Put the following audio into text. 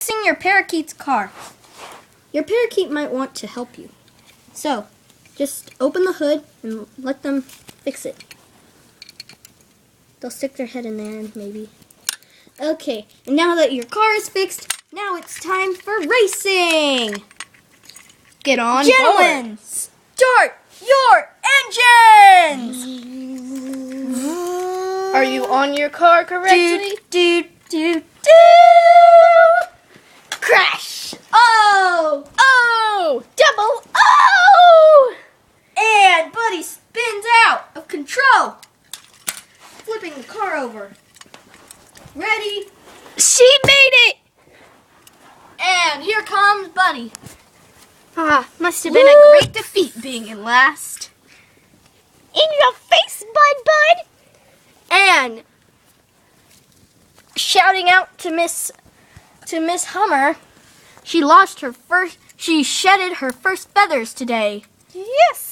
fixing your parakeet's car. Your parakeet might want to help you. So, just open the hood and let them fix it. They'll stick their head in there, maybe. Okay, and now that your car is fixed, now it's time for racing! Get on Gentlemen, board. start your engines! Are you on your car correctly? Do. Crash! Oh! Oh! Double O! And Buddy spins out of control, flipping the car over. Ready? She made it! And here comes Buddy. Must have been a great defeat being in last. In your face, Bud! And shouting out to Miss Hummer, she shedded her first feathers today. Yes,